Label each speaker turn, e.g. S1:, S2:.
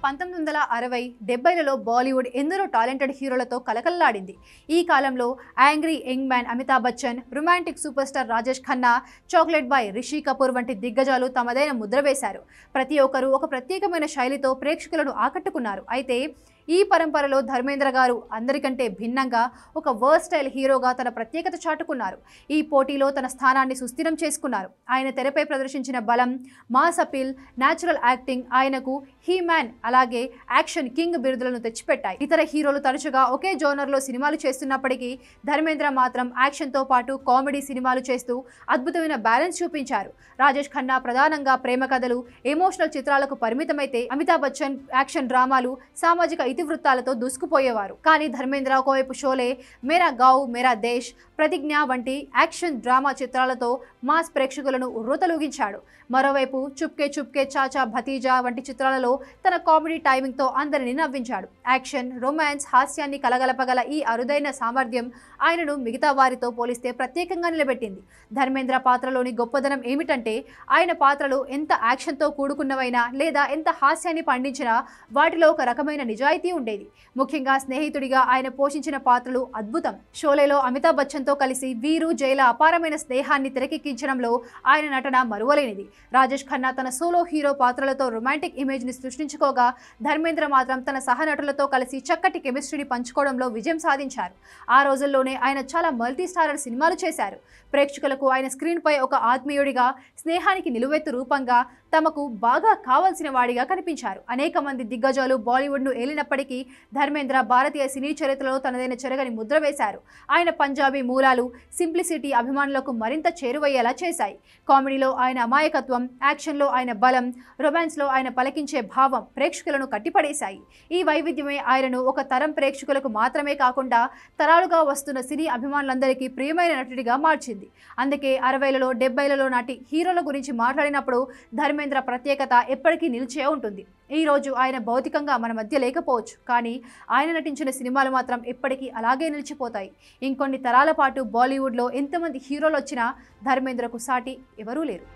S1: 1960, 70లలో బాలీవుడ్ ఎందరో టాలెంటెడ్ హీరోలతో కలకల్లాడింది. ఈ కాలంలో angry young man Amitabh Bachchan, romantic super star Rajesh Khanna, chocolate boy Rishi Kapoor వంటి దిగ్గజాలు తమదైన ముద్ర వేశారు. ప్రతి ఒక్కరూ ఒక ప్రత్యేకమైన శైలితో ప్రేక్షకులను ఆకట్టుకున్నారు. అయితే ఈ పరంపరలో ధర్మేంద్ర గారు అందరికంటే భిన్నంగా ఒక వర్స్టైల్ హీరోగా తన ప్రత్యేకత చాటుకున్నారు. ఈ పోటీలో తన స్థానాన్ని సుస్థిరం చేసుకున్నారు. ఆయన తెరపై ప్రదర్శించిన బలం, మాస్ అపీల్, న్యాచురల్ యాక్టింగ్ ఆయనకు హీ మ్యాన్ అలాగే యాక్షన్ కింగ్ బిరుదులను తెచ్చిపెట్టాయి. ఇతర హీరోలు తరచుగా ఒకే జోనర్లో సినిమాలు చేస్తున్నప్పటికీ ధర్మేంద్ర మాత్రం యాక్షన్తో పాటు కామెడీ సినిమాలు చేస్తూ అద్భుతమైన బ్యాలెన్స్ చూపించారు. రాజేష్ ఖన్నా ప్రధానంగా ప్రేమ కథలు, ఎమోషనల్ చిత్రాలకు పరిమితమైతే అమితాబ్ బచ్చన్ యాక్షన్ డ్రామాలు, సామాజిక ఇతివృత్తాలతో దూసుకుపోయేవారు. కానీ ధర్మేంద్ర ఒకవైపు షోలే, మేరా గావ్ మేరా దేశ్, ప్రతిజ్ఞ వంటి యాక్షన్ డ్రామా చిత్రాలతో మాస్ ప్రేక్షకులను ఉర్రూతలూగించాడు. మరోవైపు చుప్కే చుప్కే చాచా భతీజా వంటి చిత్రాలలో తన కామెడీ టైమింగ్తో అందరినీ నవ్వించాడు. యాక్షన్, రొమాన్స్, హాస్యాన్ని కలగలపగల ఈ అరుదైన సామర్థ్యం ఆయనను మిగతా వారితో పోలిస్తే ప్రత్యేకంగా నిలబెట్టింది. ధర్మేంద్ర పాత్రలోని గొప్పదనం ఏమిటంటే ఆయన పాత్రలు ఎంత యాక్షన్తో కూడుకున్నవైనా లేదా ఎంత హాస్యాన్ని పండించినా వాటిలో ఒక రకమైన నిజాయితీ ఉండేది. ముఖ్యంగా స్నేహితుడిగా ఆయన పోషించిన పాత్రలు అద్భుతం. షోలేలో అమితాబ్ బచ్చన్తో కలిసి వీరు జైల అపారమైన స్నేహాన్ని తెరకెక్కించడంలో ఆయన నటన మరువలేనిది. రాజేష్ ఖన్నా తన సోలో హీరో పాత్రలతో రొమాంటిక్ ఇమేజ్ని సృష్టించుకోగా ధర్మేంద్ర మాత్రం తన సహనటులతో కలిసి చక్కటి కెమిస్ట్రీని పంచుకోవడంలో విజయం సాధించారు. ఆ రోజుల్లోనే ఆయన చాలా మల్టీ స్టారర్ సినిమాలు చేశారు. ప్రేక్షకులకు ఆయన స్క్రీన్పై ఒక ఆత్మీయుడిగా, స్నేహానికి నిలువెత్తు రూపంగా, తమకు బాగా కావాల్సిన వాడిగా కనిపించారు. అనేక మంది దిగ్గజాలు బాలీవుడ్ను ఏలినప్పటికీ ధర్మేంద్ర భారతీయ సినీ చరిత్రలో తనదైన చెరగని ముద్ర వేశారు. ఆయన పంజాబీ మూలాలు, సింప్లిసిటీ అభిమానులకు మరింత చేరువయ్యేలా చేశాయి. కామెడీలో ఆయన అమాయకత్వం, యాక్షన్లో ఆయన బలం, రొమాన్స్లో ఆయన పలికించే భావం ప్రేక్షకులను కట్టిపడేశాయి. ఈ వైవిధ్యమే ఆయనను ఒక తరం ప్రేక్షకులకు మాత్రమే కాకుండా తరాలుగా వస్తున్న సినీ అభిమానులందరికీ ప్రియమైన నటుడిగా మార్చింది. అందుకే 60లలో 70లలో నాటి హీరోల గురించి మాట్లాడినప్పుడు ధర్మేంద్ర ప్రత్యేకత ఎప్పటికీ నిలిచే ఉంటుంది. ఈ రోజు ఆయన భౌతికంగా మన మధ్య లేకపోవచ్చు, కానీ ఆయన నటించిన సినిమాలు మాత్రం ఎప్పటికీ అలాగే నిలిచిపోతాయి. ఇంకొన్ని తరాల పాటు బాలీవుడ్లో ఎంతమంది హీరోలు వచ్చినా ధర్మేంద్రకు సాటి ఎవరూ లేరు.